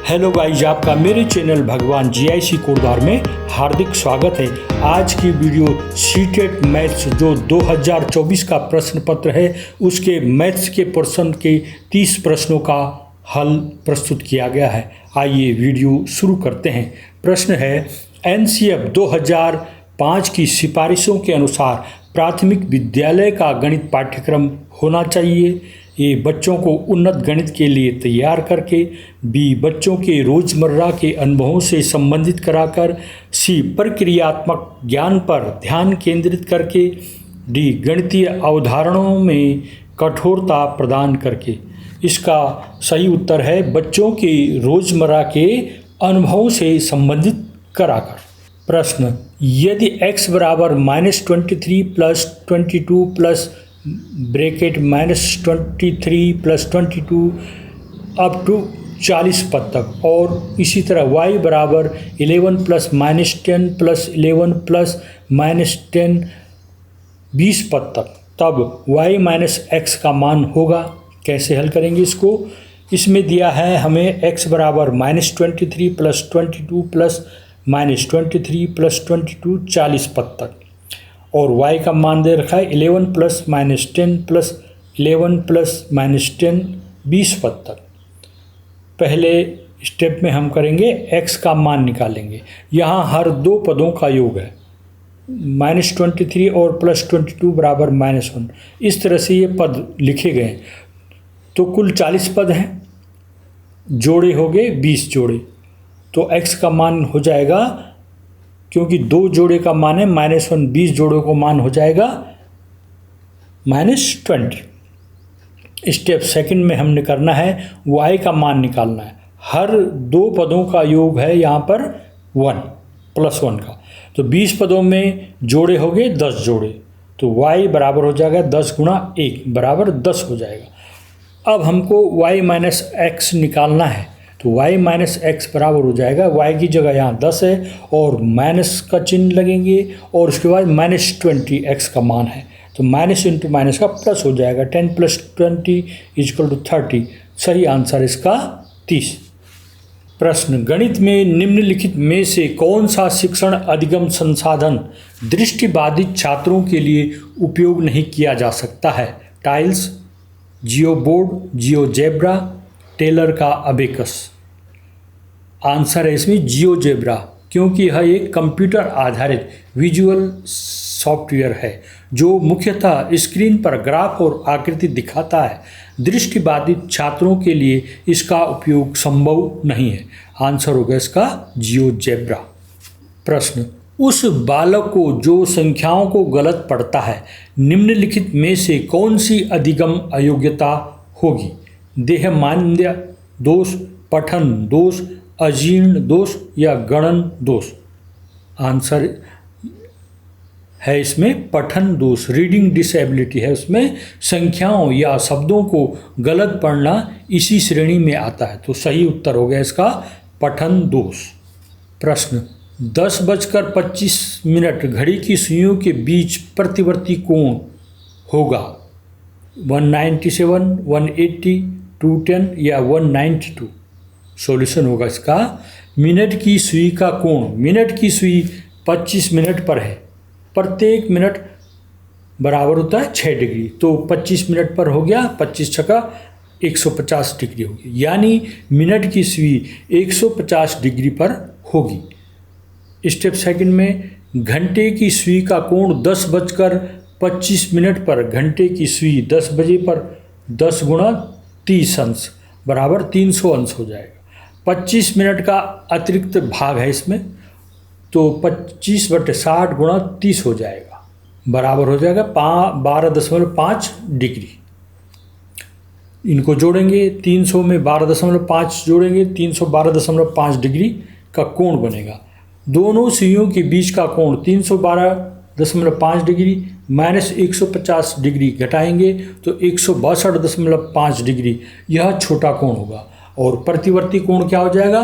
Hello guys, आपका मेरे channel भगवान GIC कोडदार में हार्दिक स्वागत है। आज की वीडियो सीटेट मैथ्स जो 2024 का प्रश्न पत्र है उसके मैथ्स के पोर्शन के 30 प्रश्नों का हल प्रस्तुत किया गया है। आइए वीडियो शुरू करते हैं। प्रश्न है NCF 2005 की सिफारिशों के अनुसार प्राथमिक विद्यालय का गणित पाठ्यक्रम होना चाहिए। ये बच्चों को उन्नत गणित के लिए तैयार करके, B बच्चों के रोज़मर्रा के अनुभवों से संबंधित कराकर, C प्रक्रियात्मक ज्ञान पर ध्यान केंद्रित करके, D गणितीय अवधारणाओं में कठोरता प्रदान करके। इसका सही उत्तर है बच्चों के रोज़मर्रा के अनुभवों से संबंधित कराकर। प्रश्न, यदि x बराबर -23 + 22 प्लस ब्रैकेट -23 + 22 अप टू 40 पद तक और इसी तरह y बराबर 11 + -10 + 11 + -10 20 पद तक, तब y - x का मान होगा। कैसे हल करेंगे इसको? इसमें दिया है हमें x बराबर -23 + 22 प्लस -23 + 22 40 पद तक और y का मान दे रखा है 11 + -10 + 11 + -10 20 पद तक। पहले स्टेप में हम करेंगे x का मान निकालेंगे। यहाँ हर दो पदों का योग है, -23 और +22 बराबर -1। इस तरह से ये पद लिखे गए। तो कुल 40 पद हैं, जोड़े हो गए 20 जोड़े, तो x का मान हो जाएगा, क्योंकि दो जोड़े का मान है -1, 20 जोड़ों को मान हो जाएगा -20। स्टेप सेकंड में हमने करना है y का मान निकालना है। हर दो पदों का योग है यहाँ पर 1 + 1 का, तो 20 पदों में जोड़े हो गए 10 जोड़े, तो y बराबर हो जाएगा 10 × 1 बराबर 10 हो जाएगा। अब हमको y - x निकालना है, तो y - x बराबर हो जाएगा, y की जगह यहाँ 10 है और माइनस का चिन्ह लगेंगे और उसके बाद -20 x का मान है, तो माइनस इंटू माइनस का प्लस हो जाएगा। 10 + 20 = 30। सही आंसर इसका 30। प्रश्न, गणित में निम्नलिखित में से कौन सा शिक्षण अधिगम संसाधन दृष्टिबाधित छात्रों के लिए उपयोग नहीं किया जा सकता है? टाइल्स, जियोबोर्ड, जियोजेब्रा, टेलर का अबेकस। आंसर है इसमें जियोजेब्रा, क्योंकि यह एक कंप्यूटर आधारित विजुअल सॉफ्टवेयर है जो मुख्यतः स्क्रीन पर ग्राफ और आकृति दिखाता है। दृष्टिबाधित छात्रों के लिए इसका उपयोग संभव नहीं है। आंसर होगा इसका जियोजेब्रा। प्रश्न, उस बालक को जो संख्याओं को गलत पढ़ता है निम्नलिखित में से कौन सी अधिगम अयोग्यता होगी? देहमान्य दोष, पठन दोष, अजीर्ण दोष या गणन दोष? आंसर है इसमें पठन दोष। रीडिंग डिसेबिलिटी है, उसमें संख्याओं या शब्दों को गलत पढ़ना इसी श्रेणी में आता है, तो सही उत्तर हो गया इसका पठन दोष। प्रश्न, 10:25 घड़ी की सुइयों के बीच प्रतिवर्ती कोण होगा 197, 180, 210 या 192? सॉल्यूशन होगा इसका मिनट की सुई का कोण। मिनट की सुई 25 मिनट पर है, प्रत्येक मिनट बराबर होता है 6 डिग्री, तो 25 मिनट पर हो गया 25 छका 150 डिग्री होगी, यानी मिनट की सुई 150 डिग्री पर होगी। स्टेप सेकंड में घंटे की सुई का कोण 10:25 पर, घंटे की सुई 10 बजे पर 10 × 30 अंश बराबर 300 अंश हो जाएगा। 25 मिनट का अतिरिक्त भाग है इसमें, तो 25/60 × 30 हो जाएगा, बराबर हो जाएगा 12.5 डिग्री। इनको जोड़ेंगे, 300 में 12.5 जोड़ेंगे, 312.5 डिग्री का कोण बनेगा। दोनों सुइयों के बीच का कोण 312.5 डिग्री माइनस 150 डिग्री घटाएंगे तो 162.5 डिग्री, यह छोटा कोण होगा। और प्रतिवर्ती कोण क्या हो जाएगा?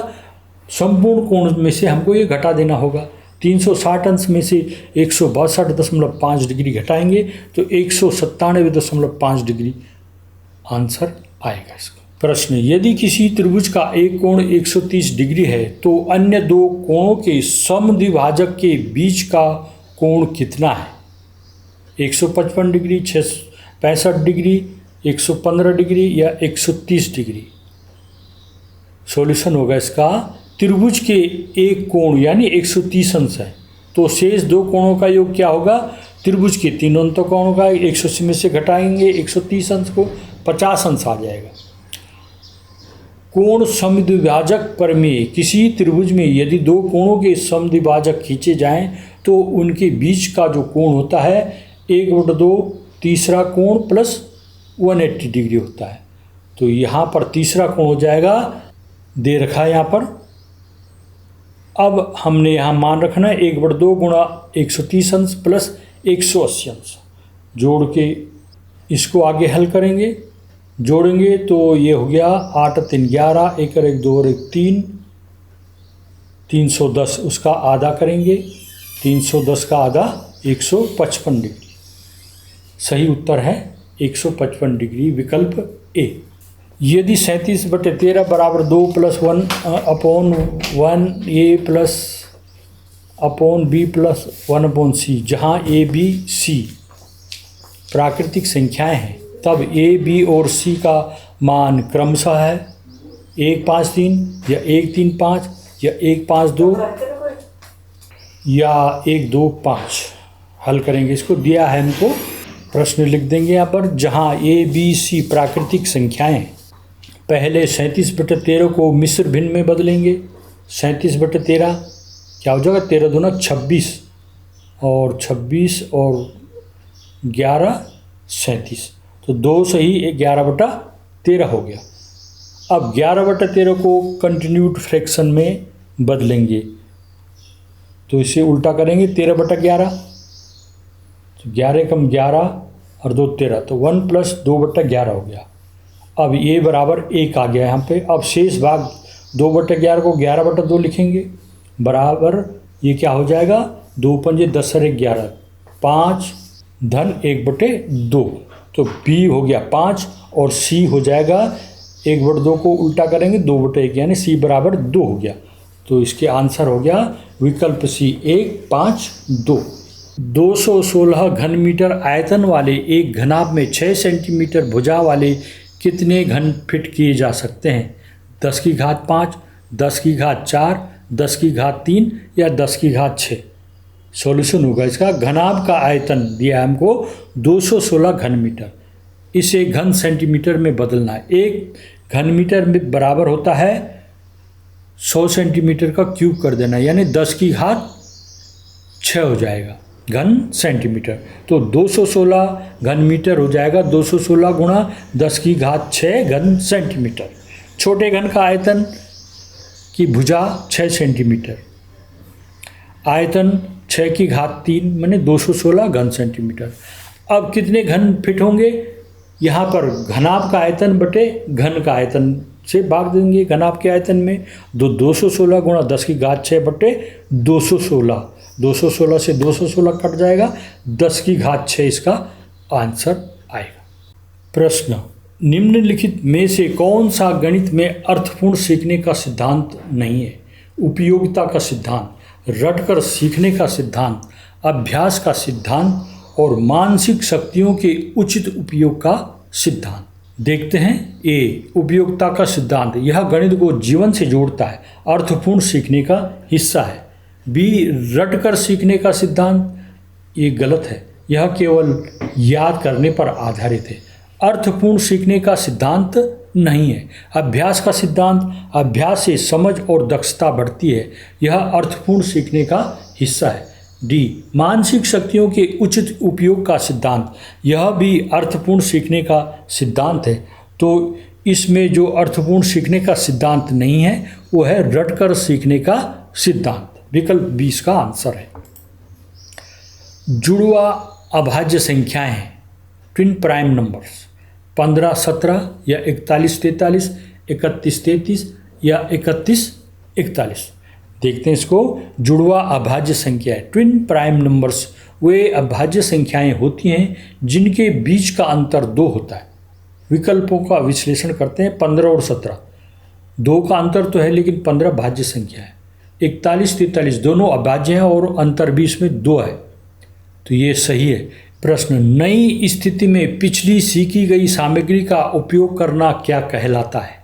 संपूर्ण कोण में से हमको ये घटा देना होगा। 360 अंश में से 162.5 डिग्री घटाएंगे तो 197.5 डिग्री आंसर आएगा इसका। प्रश्न, यदि किसी त्रिभुज का एक कोण 130 डिग्री है तो अन्य दो कोणों के समद्विभाजक के बीच का कोण कितना है? 155 डिग्री, 65 डिग्री, 115 डिग्री या 130 डिग्री। सॉल्यूशन होगा इसका, त्रिभुज के एक कोण यानी 130 अंश है तो शेष दो कोणों का योग क्या होगा? त्रिभुज के तीनों अंतों कोणों का 180 में से घटाएंगे 130 अंश को, 50 अंश आ जाएगा। कोण समद्विभाजक प्रमेय, किसी त्रिभुज में यदि दो कोणों के समद्विभाजक खींचे जाएं तो उनके बीच का जो कोण होता है 1/2 तीसरा कोण प्लस 180 डिग्री होता है। तो यहाँ पर तीसरा कोण हो जाएगा, दे रखा है यहाँ पर। अब हमने यहाँ मान रखना है 1/2 गुणा 130 अंश प्लस 180 अंश, जोड़ के इसको आगे हल करेंगे, जोड़ेंगे तो ये हो गया 8 3 11, 1 और 1 2 और 1 3, 310। उसका आधा करेंगे, 310 का आधा 155 डिग्री। सही उत्तर है 155 डिग्री, विकल्प ए। यदि 37/13 बराबर 2 + 1/1 a plus upon b plus 1/c, जहाँ ए बी सी प्राकृतिक संख्याएं हैं, तब ए बी और सी का मान क्रमशः है 1 5 3 या 1 3 5 या 1 5 2 या 1 2 5। हल करेंगे इसको, दिया है हमको, प्रश्न लिख देंगे यहाँ पर। जहाँ ए बी सी प्राकृतिक संख्याएं हैं, पहले 37/13 को मिश्र भिन्न में बदलेंगे। 37/13 क्या हो जाएगा? 13 दूना 26 और 26 और 11 37, तो 2 सही 11/13 हो गया। अब 11/13 को कंटिन्यूड फ्रैक्शन में बदलेंगे तो इसे उल्टा करेंगे 13/11, तो 11 कम 11 और 2 13, तो 1 + 2/11 हो गया। अब ये बराबर 1 आ गया यहाँ पे। अब शेष भाग 2/11 को 11/2 लिखेंगे, बराबर ये क्या हो जाएगा? 2 पंजे 10 और 11, 5 धन 1/2, तो बी हो गया 5 और सी हो जाएगा 1/2 को उल्टा करेंगे 2/1 यानी सी बराबर 2 हो गया। तो इसके आंसर हो गया विकल्प सी 1 5 2। 216 घन मीटर आयतन वाले एक घनाभ में 6 सेंटीमीटर भुजा वाले कितने घन फिट किए जा सकते हैं? 10 की घात 5, 10 की घात 4, 10 की घात 3 या 10 की घात 6। सॉल्यूशन होगा इसका, घनाभ का आयतन दिया है हमको 216 घन मीटर, इसे घन सेंटीमीटर में बदलना है। एक घन मीटर में बराबर होता है 100 सेंटीमीटर का क्यूब कर देना, यानी 10 की घात 6 हो जाएगा घन सेंटीमीटर। तो 216 घन मीटर हो जाएगा 216 गुणा 10 की घात 6 घन सेंटीमीटर। छोटे घन का आयतन की भुजा 6 सेंटीमीटर, आयतन 6 की घात 3 माने 216 घन सेंटीमीटर। अब कितने घन फिट होंगे? यहाँ पर घनाभ का आयतन बटे घन का आयतन से भाग देंगे घनाभ के आयतन में, 216 गुणा 10 की घात 6 बटे 216, 216 से 216 कट जाएगा, 10 की घात 6 इसका आंसर आएगा। प्रश्न, निम्नलिखित में से कौन सा गणित में अर्थपूर्ण सीखने का सिद्धांत नहीं है? उपयोगिता का सिद्धांत, रटकर सीखने का सिद्धांत, अभ्यास का सिद्धांत और मानसिक शक्तियों के उचित उपयोग का सिद्धांत। देखते हैं। ए, उपयोगिता का सिद्धांत, यह गणित को जीवन से जोड़ता है, अर्थपूर्ण सीखने का हिस्सा है। बी, रटकर सीखने का सिद्धांत, ये गलत है, यह केवल याद करने पर आधारित है, अर्थपूर्ण सीखने का सिद्धांत नहीं है। अभ्यास का सिद्धांत, अभ्यास से समझ और दक्षता बढ़ती है, यह अर्थपूर्ण सीखने का हिस्सा है। डी, मानसिक शक्तियों के उचित उपयोग का सिद्धांत, यह भी अर्थपूर्ण सीखने का सिद्धांत है। तो इसमें जो अर्थपूर्ण सीखने का सिद्धांत नहीं है वो है रटकर सीखने का सिद्धांत। विकल्प 20 का आंसर है। जुड़वा अभाज्य संख्याएं हैं, ट्विन प्राइम नंबर्स, 15 17 या 41 43, 31 33 या 31 41। देखते हैं इसको। जुड़वा अभाज्य संख्या है, ट्विन प्राइम नंबर्स वे अभाज्य संख्याएं होती हैं जिनके बीच का अंतर 2 होता है। विकल्पों का विश्लेषण करते हैं। 15 और 17, 2 का अंतर तो है लेकिन 15 भाज्य संख्या है। 41, 43 दोनों अभाज्य हैं और अंतर भी इसमें 2 है, तो ये सही है। प्रश्न, नई स्थिति में पिछली सीखी गई सामग्री का उपयोग करना क्या कहलाता है?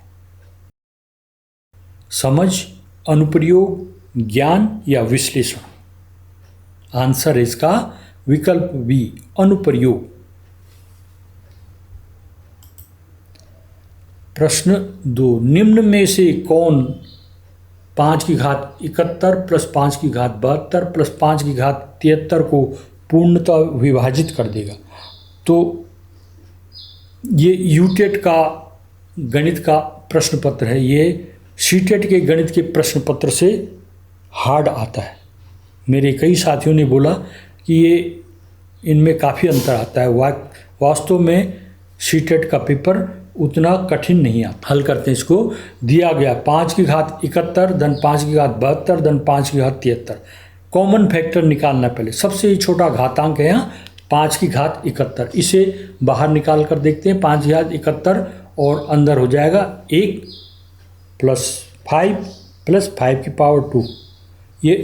समझ, अनुप्रयोग, ज्ञान या विश्लेषण? आंसर है इसका विकल्प बी, अनुप्रयोग। प्रश्न 2, निम्न में से कौन 5 की घात 71 प्लस 5 की घात 72 प्लस 5 की घात 73 को पूर्णतः विभाजित कर देगा? तो ये यूटेट का गणित का प्रश्न पत्र है, ये सीटेट के गणित के प्रश्न पत्र से हार्ड आता है। मेरे कई साथियों ने बोला कि ये इनमें काफ़ी अंतर आता है। वास्तव में सीटेट का पेपर उतना कठिन नहीं आता। हल करते हैं इसको। दिया गया 5 की घात 71 धन 5 की घात 72 धन 5 की घात 73। कॉमन फैक्टर निकालना पहले। सबसे छोटा घातांक है यहाँ 5 की घात 71, इसे बाहर निकाल कर देखते हैं। 5 की घात 71 और अंदर हो जाएगा 1 प्लस 5 प्लस 5 की पावर 2। ये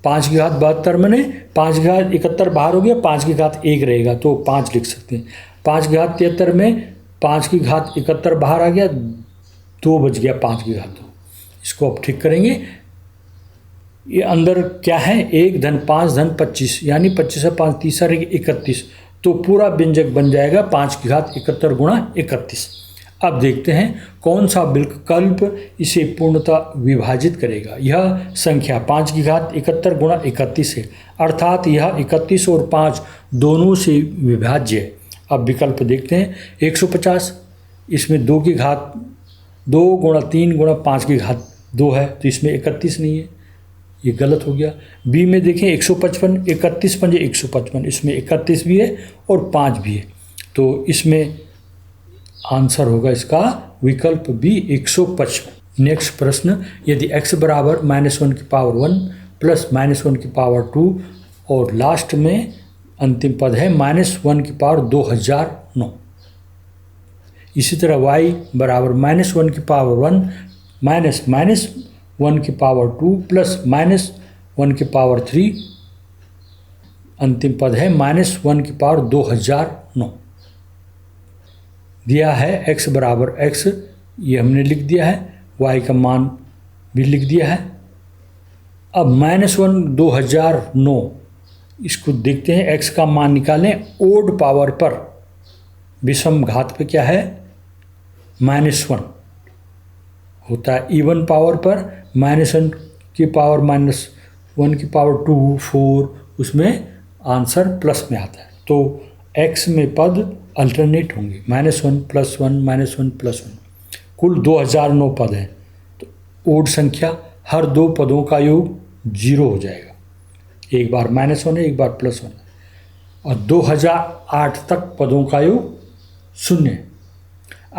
5 की घात 72 मैंने 5 की घात 71 बाहर हो गया, 5 की घात 1 रहेगा तो 5 लिख सकते हैं। 5 की घात 73 में 5 की घात 71 बाहर आ गया, 2 बच गया 5 की घात 2। इसको अब ठीक करेंगे। ये अंदर क्या है, 1 धन 5 धन 25, यानी 25 से 5 तीसरा 31, तो पूरा व्यंजक बन जाएगा 5 की घात 71 गुणा 31। अब देखते हैं कौन सा विकल्प इसे पूर्णतः विभाजित करेगा। यह संख्या 5 की घात 71 गुणा 31 है, अर्थात यह 31 और 5 दोनों से विभाज्य है। अब विकल्प देखते हैं। 150, इसमें 2 की घात 2 गुणा 3 गुणा 5 की घात 2 है, तो इसमें 31 नहीं है, ये गलत हो गया। बी में देखें 155, 31 पंजे 155, इसमें 31 भी है और 5 भी है, तो इसमें आंसर होगा इसका विकल्प बी 155। नेक्स्ट प्रश्न, यदि x बराबर -1 की पावर 1 प्लस -1 की पावर 2 और लास्ट में अंतिम पद है -1 की पावर 2009। इसी तरह y बराबर -1 की पावर 1 माइनस -1 की पावर 2 प्लस -1 की पावर 3, अंतिम पद है -1 की पावर 2009। दिया है x बराबर x, ये हमने लिख दिया है, y का मान भी लिख दिया है। अब -1 2009, इसको देखते हैं, x का मान निकालें। ओड पावर पर, विषम घात पे क्या है, -1 होता है। इवन पावर पर -1 की पावर -1 की पावर 2 4, उसमें आंसर प्लस में आता है, तो x में पद अल्टरनेट होंगे, -1 + 1 -1 + 1। कुल 2009 पद हैं, तो ओड संख्या हर 2 पदों का योग 0 हो जाएगा। एक बार -1 है, एक बार +1 है, और 2008 तक पदों का योग 0 है।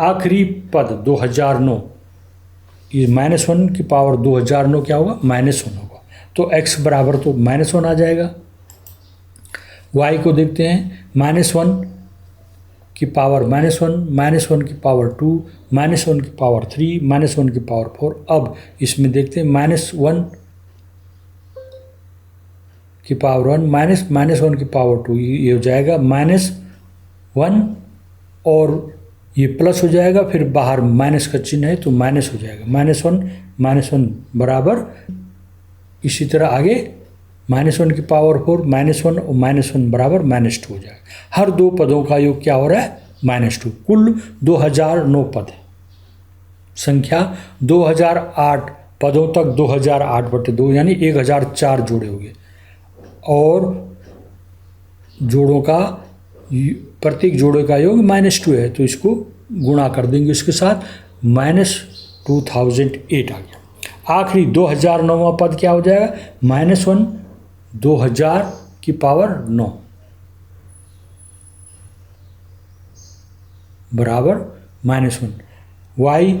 आखिरी पद 2009, ये -1 की पावर 2009 क्या होगा, -1 होगा, तो x बराबर तो -1 आ जाएगा। y को देखते हैं, -1 की पावर -1, -1 की पावर 2, -1 की पावर 3, -1 की पावर 4। अब इसमें देखते हैं -1 की पावर 1 -1 की पावर 2, ये हो जाएगा -1 और ये प्लस हो जाएगा, फिर बाहर माइनस का चिन्ह है तो माइनस हो जाएगा, -1 बराबर। इसी तरह आगे -1 की पावर 4, -1 और -1 बराबर -2 हो जाएगा। हर 2 पदों का योग क्या हो रहा है, -2। कुल 2009 पद है। संख्या 2008 पदों तक 2008/2 यानी 1004 जोड़े हो गए, और जोड़ों का प्रत्येक जोड़े का योग -2 है, तो इसको गुणा कर देंगे इसके साथ, -2008 आ गया। आखिरी 2009वां पद क्या हो जाएगा, -1 2000 की पावर 9 बराबर -1। y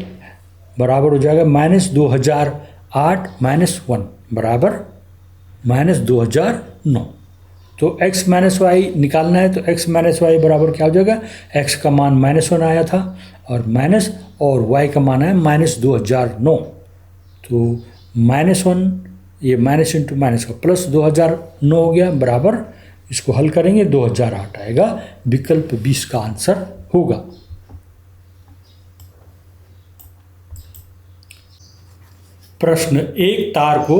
बराबर हो जाएगा -2008 -1 बराबर -2009। तो x माइनस वाई निकालना है, तो x माइनस वाई बराबर क्या हो जाएगा, x का मान -1 आया था और माइनस, और y का मान है -2009, तो -1 ये माइनस इंटू माइनस का प्लस 2009 हो गया, बराबर इसको हल करेंगे 2008 आएगा, विकल्प 20 का आंसर होगा। प्रश्न, एक तार को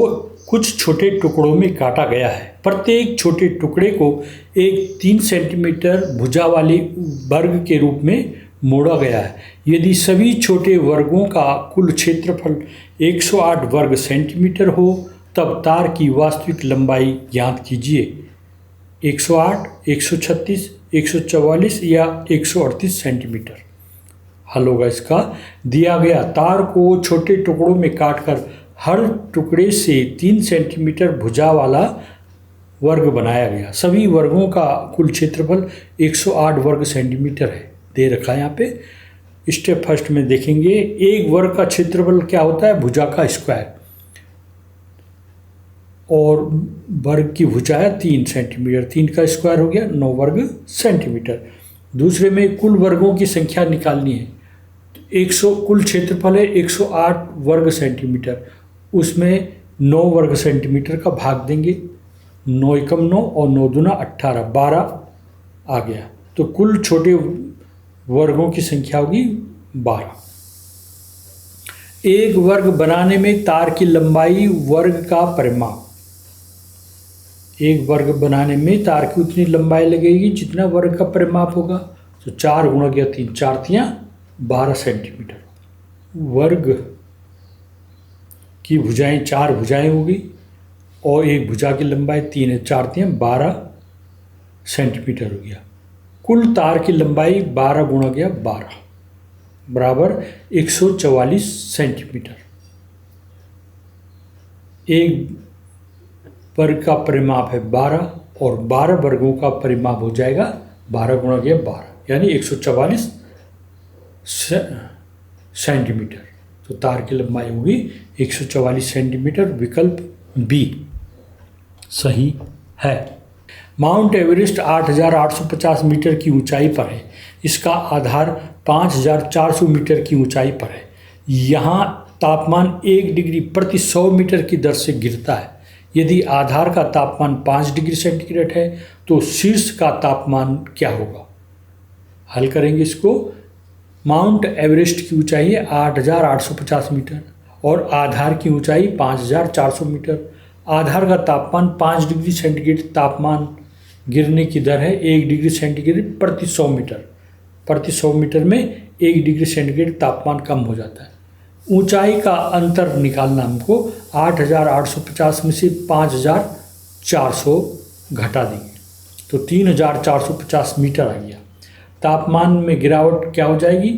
कुछ छोटे टुकड़ों में काटा गया है। प्रत्येक छोटे टुकड़े को एक 3 सेंटीमीटर भुजा वाली वर्ग के रूप में मोड़ा गया है। यदि सभी छोटे वर्गों का कुल क्षेत्रफल 108 वर्ग सेंटीमीटर हो तब तार की वास्तविक लंबाई ज्ञात कीजिए। 108, 136, 144 या 138 सेंटीमीटर। हल होगा इसका, दिया गया तार को छोटे टुकड़ों में काटकर हर टुकड़े से 3 सेंटीमीटर भुजा वाला वर्ग बनाया गया। सभी वर्गों का कुल क्षेत्रफल 108 वर्ग सेंटीमीटर है, दे रखा है यहाँ पे। स्टेप फर्स्ट में देखेंगे, एक वर्ग का क्षेत्रफल क्या होता है, भुजा का स्क्वायर, और वर्ग की भुजा है 3 सेंटीमीटर, 3 का स्क्वायर हो गया 9 वर्ग सेंटीमीटर। दूसरे में कुल वर्गों की संख्या निकालनी है, 100 कुल क्षेत्रफल है 108 वर्ग सेंटीमीटर, उसमें 9 वर्ग सेंटीमीटर का भाग देंगे, 9 एकम 9 और 9 दूना 18, 12 आ गया, तो कुल छोटे वर्गों की संख्या होगी 12। एक वर्ग बनाने में तार की लंबाई वर्ग का परिमाप, एक वर्ग बनाने में तार की उतनी लंबाई लगेगी जितना वर्ग का परिमाप होगा, तो 4 गुणा गया 3, 4 तियां 12 सेंटीमीटर। वर्ग की भुजाएं 4 भुजाएं होगी और एक भुजा की लंबाई 3 है, 4 तियां 12 सेंटीमीटर हो गया। कुल तार की लंबाई 12 गुणा गया 12 बराबर 144 सेंटीमीटर। एक वर्ग का परिमाप है 12 और 12 वर्गों का परिमाप हो जाएगा 12 गुणा गया 12 यानी 144 सेंटीमीटर। तो तार की लंबाई होगी 144 सेंटीमीटर, विकल्प बी सही है। माउंट एवरेस्ट 8,850 मीटर की ऊंचाई पर है। इसका आधार 5,400 मीटर की ऊंचाई पर है। यहाँ तापमान 1 डिग्री प्रति 100 मीटर की दर से गिरता है। यदि आधार का तापमान 5 डिग्री सेंटीग्रेड है तो शीर्ष का तापमान क्या होगा। हल करेंगे इसको। माउंट एवरेस्ट की ऊंचाई है 8,850 मीटर और आधार की ऊंचाई 5,400 मीटर। आधार का तापमान 5 डिग्री सेंटीग्रेड तापमान गिरने की दर है 1 डिग्री सेंटीग्रेड प्रति 100 मीटर। प्रति 100 मीटर में 1 डिग्री सेंटीग्रेड तापमान कम हो जाता है। ऊंचाई का अंतर निकालना हमको 8,850 में से 5,400 घटा देंगे तो 3,450 मीटर आ गया। तापमान में गिरावट क्या हो जाएगी,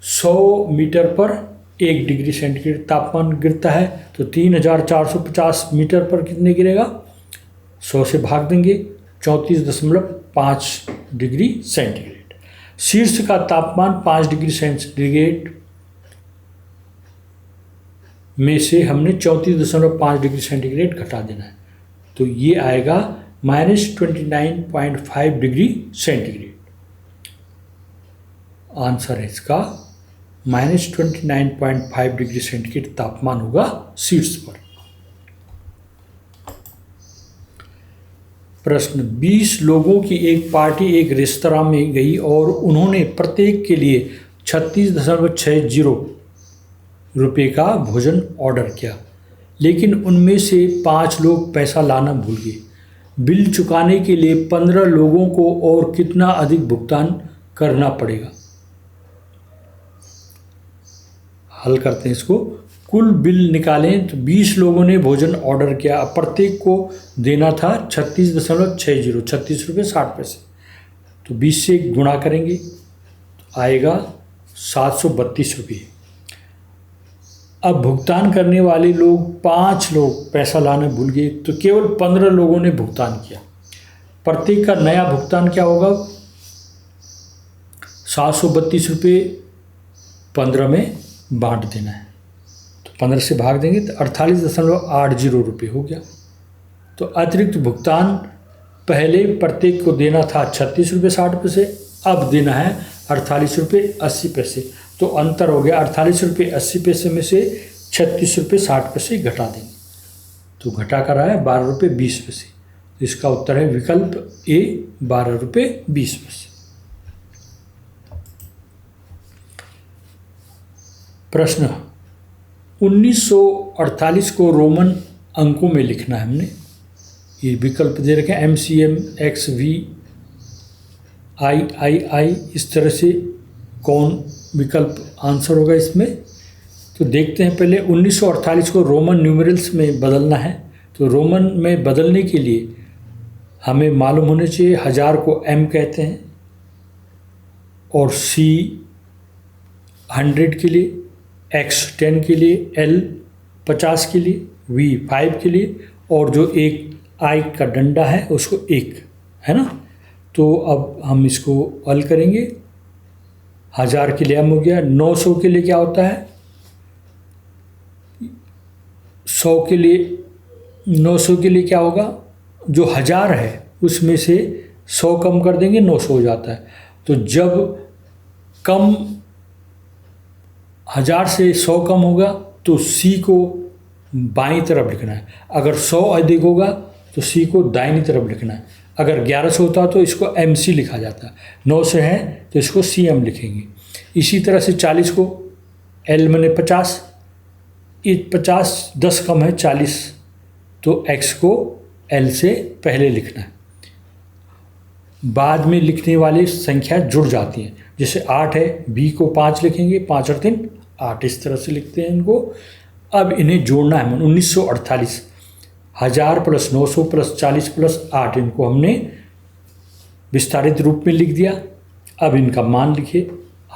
100 मीटर पर 1 डिग्री सेंटीग्रेड तापमान गिरता है तो 3,450 मीटर पर कितने गिरेगा, 100 से भाग देंगे 34.5 डिग्री सेंटीग्रेड। शीर्ष का तापमान 5 डिग्री सेंटीग्रेड में से हमने 34.5 डिग्री सेंटीग्रेड घटा देना है तो ये आएगा -29.5 डिग्री सेंटीग्रेड। आंसर है इसका -29.5 डिग्री सेंटीग्रेड तापमान होगा शीर्ष पर। प्रश्न, 20 लोगों की एक पार्टी एक रेस्तरां में गई और उन्होंने प्रत्येक के लिए 36.60 रुपये का भोजन ऑर्डर किया, लेकिन उनमें से 5 लोग पैसा लाना भूल गए। बिल चुकाने के लिए 15 लोगों को और कितना अधिक भुगतान करना पड़ेगा। हल करते हैं इसको। कुल बिल निकालें तो 20 लोगों ने भोजन ऑर्डर किया, प्रत्येक को देना था 36.60 36 रुपये 60 पैसे, तो 20 से गुणा करेंगे तो आएगा 732 रुपये। अब भुगतान करने वाले लोग 5 लोग पैसा लाना भूल गए तो केवल 15 लोगों ने भुगतान किया। प्रत्येक का नया भुगतान क्या होगा, 732 रुपये 15 में बांट देना है तो 15 से भाग देंगे तो 48.80 रुपये हो गया। तो अतिरिक्त भुगतान पहले प्रत्येक को देना था 36 रुपये 60 पैसे, अब देना है 48 रुपये 80 पैसे। तो अंतर हो गया 48 रुपये 80 पैसे में से 36 रुपये 60 पैसे घटा देंगे, तो घटा कर आया 12 रुपये 20 पैसे। तो इसका उत्तर है विकल्प ए 12 रुपये 20 पैसे। प्रश्न 1948 को रोमन अंकों में लिखना है हमने। ये विकल्प दे रखे हैं MCM XV III, इस तरह से कौन विकल्प आंसर होगा इसमें। तो देखते हैं पहले 1948 को रोमन न्यूमेरल्स में बदलना है। तो रोमन में बदलने के लिए हमें मालूम होने चाहिए 1000 को M कहते हैं, और C 100 के लिए, X 10 के लिए, L 50 के लिए, V 5 के लिए, और जो एक I का डंडा है उसको 1, है ना। तो अब हम इसको हल करेंगे। 1000 के लिए M हो गया, 900 के लिए क्या होता है, 100 के लिए, 900 के लिए क्या होगा, जो 1000 है उसमें से 100 कम कर देंगे 900 हो जाता है। तो जब कम 1000 से 100 कम होगा तो C को बाईं तरफ लिखना है, अगर 100 अधिक होगा तो C को दाहिनी तरफ लिखना है। अगर 1100 होता तो इसको MC लिखा जाता है, 9 से है तो इसको CM लिखेंगे। इसी तरह से 40 को L मैंने 50, 50 10 कम है 40, तो X को L से पहले लिखना है। बाद में लिखने वाली संख्या जुड़ जाती हैं, जैसे 8 है, B को 5 लिखेंगे, 5 और 3 8, इस तरह से लिखते हैं इनको। अब इन्हें जोड़ना है। 1948 1000 प्लस 900 प्लस 40 प्लस 8, इनको हमने विस्तारित रूप में लिख दिया। अब इनका मान लिखे,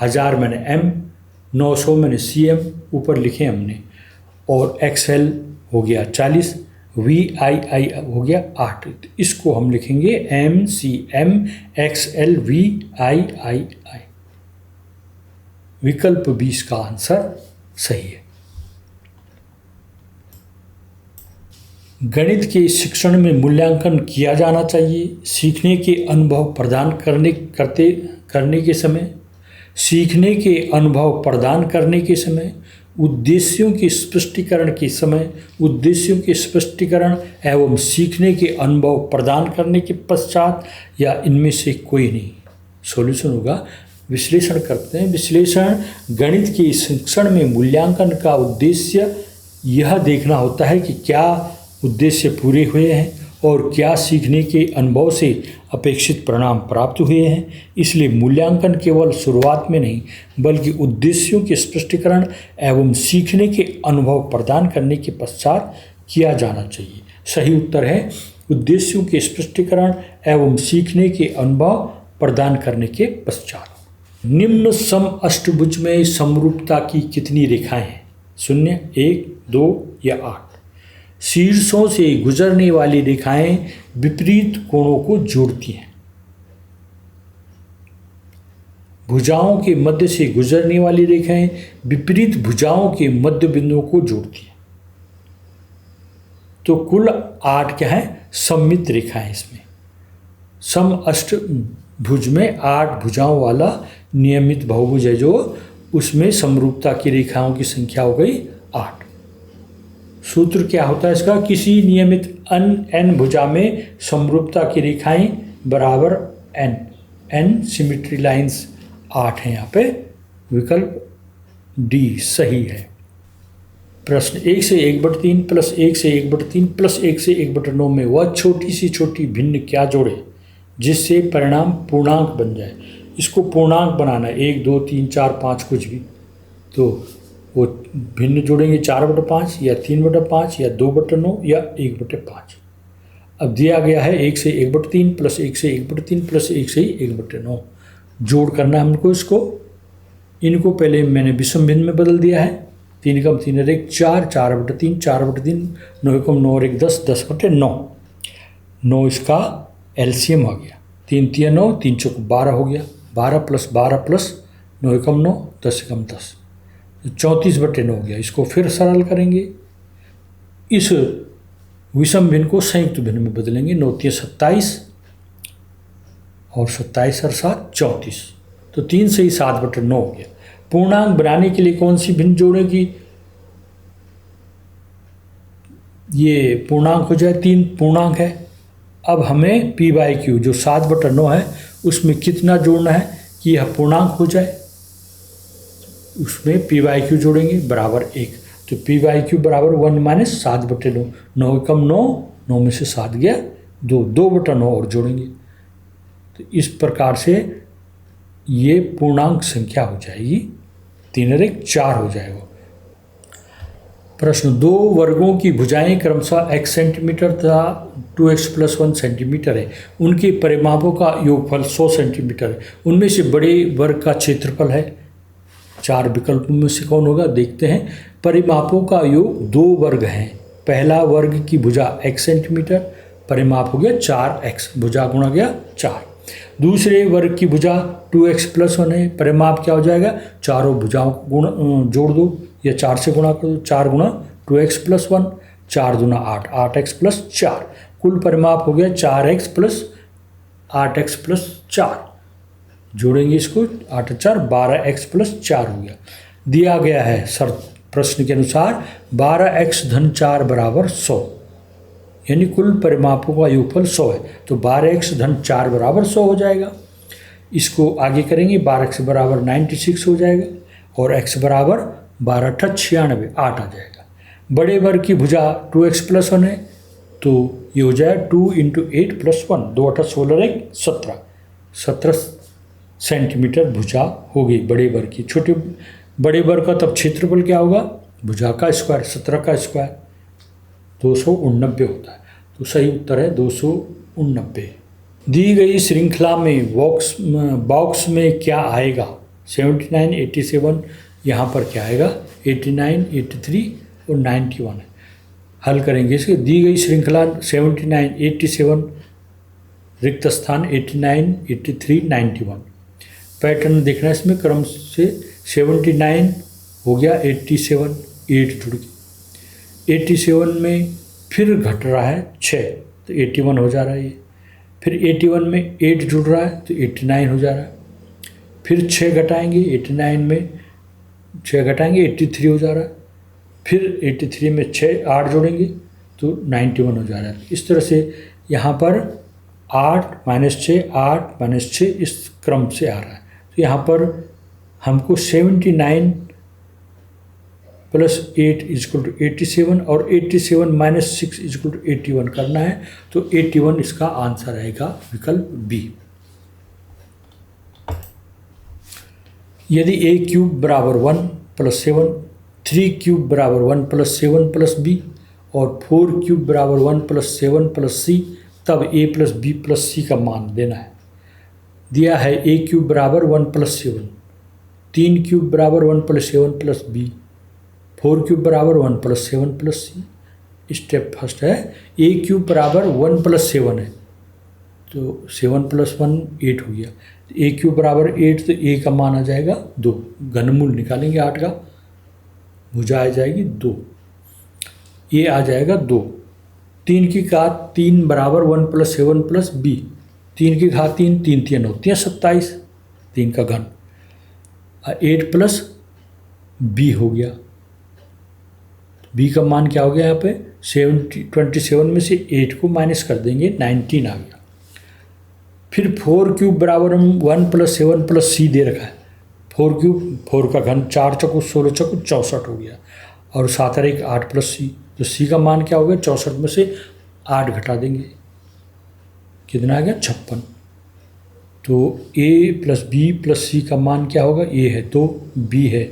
1000 मैंने M, 900 मैंने CM ऊपर लिखे हमने, और XL हो गया 40, VII हो गया 8। इसको हम लिखेंगे MCM XL VII। विकल्प 20 का आंसर सही है। गणित के शिक्षण में मूल्यांकन किया जाना चाहिए सीखने के अनुभव प्रदान करने के समय, सीखने के अनुभव प्रदान करने के समय, उद्देश्यों के स्पष्टीकरण के समय, उद्देश्यों के स्पष्टीकरण एवं सीखने के अनुभव प्रदान करने के पश्चात, या इनमें से कोई नहीं। सॉल्यूशन होगा विश्लेषण करते हैं। विश्लेषण गणित के शिक्षण में मूल्यांकन का उद्देश्य यह देखना होता है कि क्या उद्देश्य पूरे हुए हैं और क्या सीखने के अनुभव से अपेक्षित परिणाम प्राप्त हुए हैं। इसलिए मूल्यांकन केवल शुरुआत में नहीं बल्कि उद्देश्यों के स्पष्टीकरण एवं सीखने के अनुभव प्रदान करने के पश्चात किया जाना चाहिए। सही उत्तर है उद्देश्यों के स्पष्टीकरण एवं सीखने के अनुभव प्रदान करने के पश्चात। निम्न सम अष्टभुज में समरूपता की कितनी रेखाएं हैं? 0, 1, 2 या 8। शीर्षों से गुजरने वाली रेखाएं विपरीत कोणों को जोड़ती हैं। भुजाओं के मध्य से गुजरने वाली रेखाएं विपरीत भुजाओं के मध्य बिंदुओं को जोड़ती हैं। तो कुल 8 क्या है? सममित रेखाएं। इसमें सम अष्टभुज में 8 भुजाओं वाला नियमित बहुभुज है, जो उसमें समरूपता की रेखाओं की संख्या हो गई 8। सूत्र क्या होता है इसका? किसी नियमित n भुजा में समरूपता की रेखाएं बराबर n सिमेट्री लाइंस 8 है यहाँ पे। विकल्प डी सही है। प्रश्न 1 से 1/3 प्लस 1 से 1/3 प्लस 1 से 1/9 में वह छोटी सी छोटी भिन्न क्या जोड़े जिससे परिणाम पूर्णांक बन जाए। इसको पूर्णांक बनाना है, 1, 2, 3, 4, 5 कुछ भी, तो वो भिन्न जोड़ेंगे 4/5 या 3/5 या 2/9 या 1/5। अब दिया गया है 1 से 1/3 प्लस 1 से 1/3 प्लस 1 से 1/9 जोड़ करना है हमको। इनको पहले मैंने विषम भिन्न में बदल दिया है। 3 कम 3 और 1 4, 4/3 4/3, 9 कम 9 और 1 10, 10/9। 9 इसका एलसीएम हो गया, 3 3 9, 3 चौक 12 हो गया, 12 प्लस 12 प्लस 9 कम 9, 10 कम 10, 34/9 हो गया। इसको फिर सरल करेंगे। इस विषम भिन्न को संयुक्त भिन्न में बदलेंगे। 9 × 27 और 27 और 7 34, तो 3 से ही 7/9 हो गया। पूर्णांक बनाने के लिए कौन सी भिन्न जोड़ेगी? ये पूर्णांक हो जाए, 3 पूर्णांक है। अब हमें p/q जो 7/9 है उसमें कितना जोड़ना है कि यह पूर्णांक हो जाए, उसमें p/q जोड़ेंगे बराबर 1। तो p/q बराबर 1 - 7/9, 9 × 9, 9 में से 7 गया 2, 2/9 और जोड़ेंगे। तो इस प्रकार से ये पूर्णांक संख्या हो जाएगी, 3 और 1 4 हो जाएगा। प्रश्न, 2 वर्गों की भुजाएं क्रमशः x सेंटीमीटर तथा 2x + 1 सेंटीमीटर है। उनके परिमापों का योगफल 100 सेंटीमीटर है। उनमें से बड़े वर्ग का क्षेत्रफल है। 4 विकल्पों में से कौन होगा देखते हैं। परिमापों का योग 2 वर्ग हैं। पहला वर्ग की भुजा x सेंटीमीटर, परिमाप हो गया 4x, भुजा गुणा गया 4। दूसरे वर्ग की भुजा 2x + 1 है, परिमाप क्या हो जाएगा, चारों भुजाओं को जोड़ दो या 4 से गुणा कर दो। 4 × 2x + 1, 4 दूना 8, 8x + 4, कुल परिमाप हो गया 4x + 8x + 4। जोड़ेंगे इसको, 8 × 4 12x + 4 हो गया। दिया गया है शर्त प्रश्न के अनुसार 12x - 4 = 100, यानी कुल परिमापों का योगफल 100 है। तो 12x - 4 = 100 हो जाएगा। इसको आगे करेंगे, 12x = 96 हो जाएगा और x बराबर 12 × 96, 8 आ जाएगा। बड़े वर्ग की भुजा 2x + 1 है, तो ये हो जाएगा 2 × 8 + 1, 2 × 8 16, 1 17, 17 सेंटीमीटर भुजा हो गई बड़े वर्ग की। छोटे बड़े वर्ग का तब क्षेत्रफल क्या होगा, भुजा का स्क्वायर, 17 का स्क्वायर 289 होता है। तो सही उत्तर है 289। दी गई श्रृंखला में बॉक्स में क्या आएगा, 79 87, यहाँ पर क्या आएगा 89 83 और 91 है। हल करेंगे इसके। दी गई श्रृंखला 79 87, रिक्त स्थान 89 83 91। पैटर्न देखना इसमें, क्रम से 79 हो गया 87, 8 जुड़ गया। 87 में फिर घट रहा है 6, तो 81 हो जा रहा है ये। फिर 81 में 8 जुड़ रहा है तो 89 हो जा रहा है। फिर 6 घटाएंगे, 89 में 6 घटाएंगे 83 हो जा रहा है। फिर 83 में 8 जोड़ेंगे तो 91 हो जा रहा है। इस तरह से यहाँ पर 8 - 6 8 - 6 इस क्रम से आ रहा है। तो यहाँ पर हमको 79 + 8 = 87 और 87 - 6 = 81 करना है। तो 81 इसका आंसर आएगा, विकल्प बी। यदि a³ = 1 + 7, 3³ = 1 + 7 + b और 4³ = 1 + 7 + c, तब a + b + c का मान देना है। दिया है a³ = 1 + 7, 3³ = 1 + 7 + b, 4³ = 1 + 7 + c। Step first है, a³ = 1 + 7 है, तो 7 + 1 8 हो गया। a³ = 8, तो a का मान आ जाएगा 2, घनमूल निकालेंगे 8 का, भुजा आ जाएगी 2, ये आ जाएगा 2। 3 की घात 3 = 1 + 7 + b, 3 की घात 3, 3 × 3 होती है 27, 3 का घन, 8 + b हो गया। b का मान क्या हो गया यहाँ पे 27 में से 8 को माइनस कर देंगे, 19 आ गया। फिर 4³ = 1 + 7 + c दे रखा है। 4³ 4 का घन 4 × 16 × 64 हो गया और 7 और 1 8 + c, तो c का मान क्या हो गया 64 में से 8 घटा देंगे, कितना आ गया 56। तो a + b + c का मान क्या होगा, a है 2, b है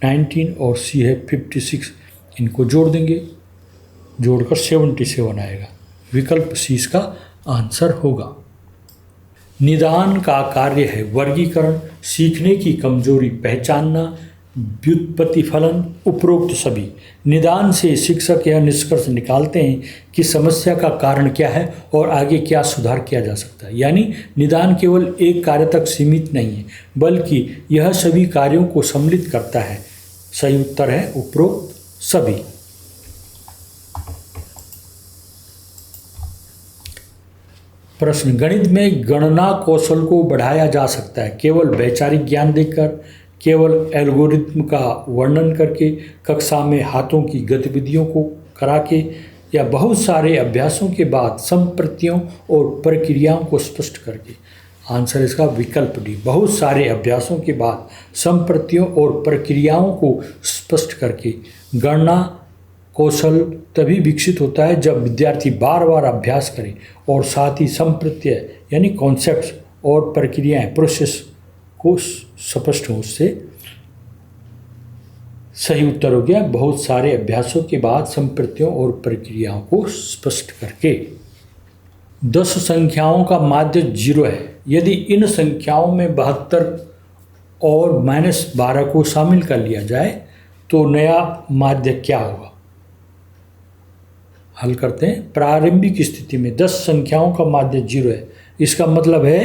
19 और c है 56। इनको जोड़ देंगे, जोड़कर 77 आएगा। विकल्प सी इसका आंसर होगा। निदान का कार्य है वर्गीकरण, सीखने की कमजोरी पहचानना, व्युत्पत्ति फलन, उपरोक्त सभी। निदान से शिक्षक यह निष्कर्ष निकालते हैं कि समस्या का कारण क्या है और आगे क्या सुधार किया जा सकता है। यानी निदान केवल एक कार्य तक सीमित नहीं है, बल्कि यह सभी कार्यों को सम्मिलित करता है। सही उत्तर है उपरोक्त सभी। प्रश्न, गणित में गणना कौशल को बढ़ाया जा सकता है केवल वैचारिक ज्ञान देकर, केवल एल्गोरिथम का वर्णन करके, कक्षा में हाथों की गतिविधियों को करा के, या बहुत सारे अभ्यासों के बाद संप्रतियों और प्रक्रियाओं को स्पष्ट करके। आंसर इसका विकल्प डी, बहुत सारे अभ्यासों के बाद संप्रतियों और प्रक्रियाओं को स्पष्ट करके। गणना कौशल तभी विकसित होता है जब विद्यार्थी बार बार अभ्यास करे और साथ ही संप्रत्यय यानी कॉन्सेप्ट्स और प्रक्रियाएं प्रोसेस को स्पष्ट हो। उससे सही उत्तर हो गया बहुत सारे अभ्यासों के बाद संप्रत्ययों और प्रक्रियाओं को स्पष्ट करके। 10 संख्याओं का माध्य 0 है। यदि इन संख्याओं में 72 और -12 को शामिल कर लिया जाए तो नया माध्य क्या होगा? हल करते हैं। प्रारंभिक स्थिति में 10 संख्याओं का माध्य 0 है। इसका मतलब है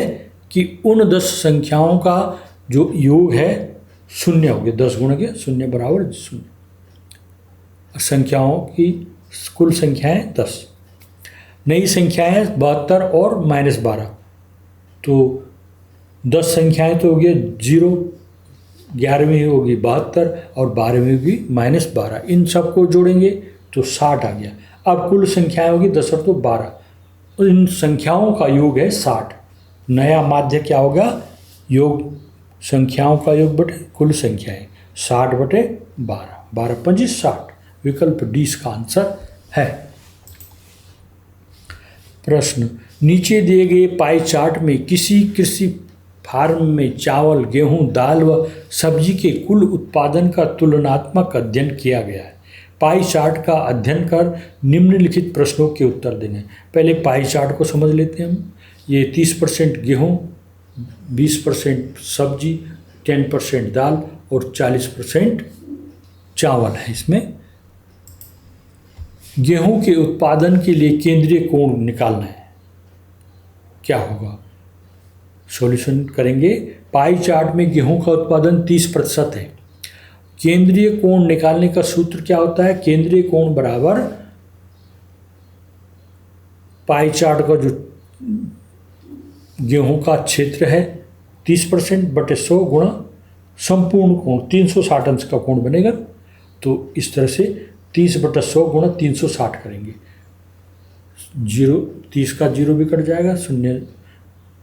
कि उन 10 संख्याओं का जो योग है 0 हो गया। 10 गुणा के 0 बराबर 0। संख्याओं की कुल संख्याएं 10, नई संख्याएं 72 और -12। तो 10 संख्याएं तो हो गया 0, 11वीं होगी 72 और 12वीं होगी -12। इन सबको जोड़ेंगे तो 60 आ गया। अब कुल संख्याएं होगी 10 और 12। इन संख्याओं का योग है 60। नया माध्य क्या होगा? योग संख्याओं का योग बटे कुल संख्याएं 60 बटे 12, 12 पंजी 60। विकल्प डी इसका आंसर है। प्रश्न, नीचे दिए गए पाई चार्ट में किसी कृषि फार्म में चावल, गेहूं, दाल व सब्जी के कुल उत्पादन का तुलनात्मक अध्ययन किया गया है। पाई चार्ट का अध्ययन कर निम्नलिखित प्रश्नों के उत्तर देने। पहले पाई चार्ट को समझ लेते हैं हम। ये 30% गेहूँ, 20% सब्जी, 10% दाल और 40% चावल है। इसमें गेहूं के उत्पादन के लिए केंद्रीय कोण निकालना है। क्या होगा? सॉल्यूशन करेंगे। पाई चार्ट में गेहूं का उत्पादन 30% है। केंद्रीय कोण निकालने का सूत्र क्या होता है? केंद्रीय कोण बराबर पाई चार्ट का जो गेहूं का क्षेत्र है 30% बटे 100 गुणा संपूर्ण कोण 360 अंश का कोण बनेगा। तो इस तरह से 30 बटा 100 गुणा 360 करेंगे। 30 का 0 भी कट जाएगा, 0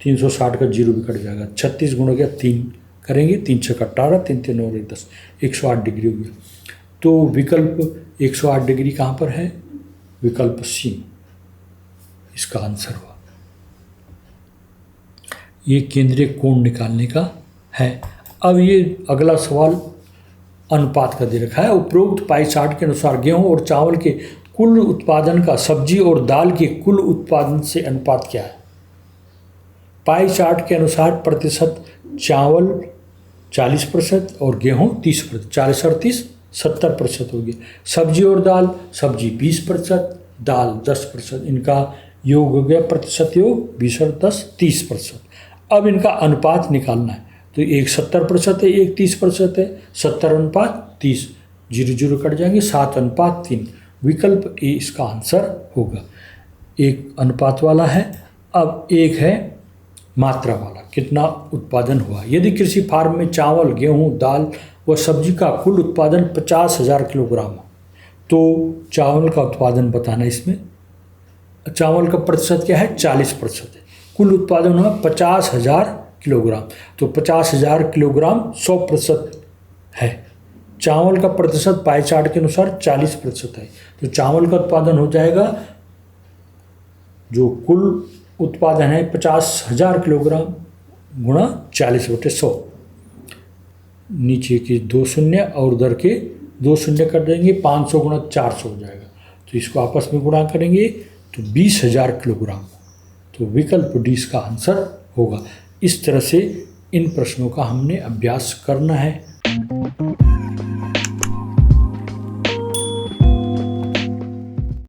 360 का 0 भी कट जाएगा। 36 गुणा गया 3 करेंगे, 3 6 18, 3 3 9 10, 108 डिग्री हो गया। तो विकल्प 108 डिग्री कहाँ पर है? विकल्प सी इसका आंसर हुआ। ये केंद्रीय कोण निकालने का है। अब ये अगला सवाल अनुपात का दे रखा है। उपरोक्त पाई चार्ट के अनुसार गेहूं और चावल के कुल उत्पादन का सब्जी और दाल के कुल उत्पादन से अनुपात क्या है? पाई चार्ट के अनुसार प्रतिशत चावल 40% और गेहूं 30%, 40 और 30 70% होगी। सब्जी और दाल, सब्जी 20%, दाल 10%। इनका योग हो गया प्रतिशत योग 20 और 10 30%। अब इनका अनुपात निकालना है। तो एक 70% है, एक 30% है। 70 अनुपात 30, 0 0 कट जाएंगे, 7 अनुपात 3। विकल्प ए इसका आंसर होगा। एक अनुपात वाला है, अब एक है मात्रा वाला, कितना उत्पादन हुआ। यदि कृषि फार्म में चावल, गेहूं, दाल व सब्जी का कुल उत्पादन 50,000 किलोग्राम हो तो चावल का उत्पादन बताना। इसमें चावल का प्रतिशत क्या है? 40% है। कुल उत्पादन हुआ 50,000 किलोग्राम, तो 50,000 किलोग्राम 100% है। चावल का प्रतिशत पाई चार्ट के अनुसार 40% है। तो चावल का उत्पादन हो जाएगा, जो कुल उत्पादन है 50,000 किलोग्राम गुणा 40/100। नीचे के 2 शून्य और उधर के 2 शून्य कर देंगे, 500 गुणा 400 हो जाएगा। तो इसको आपस में गुणा करेंगे तो 20,000 किलोग्राम। तो विकल्प डी इसका आंसर होगा। इस तरह से इन प्रश्नों का हमने अभ्यास करना है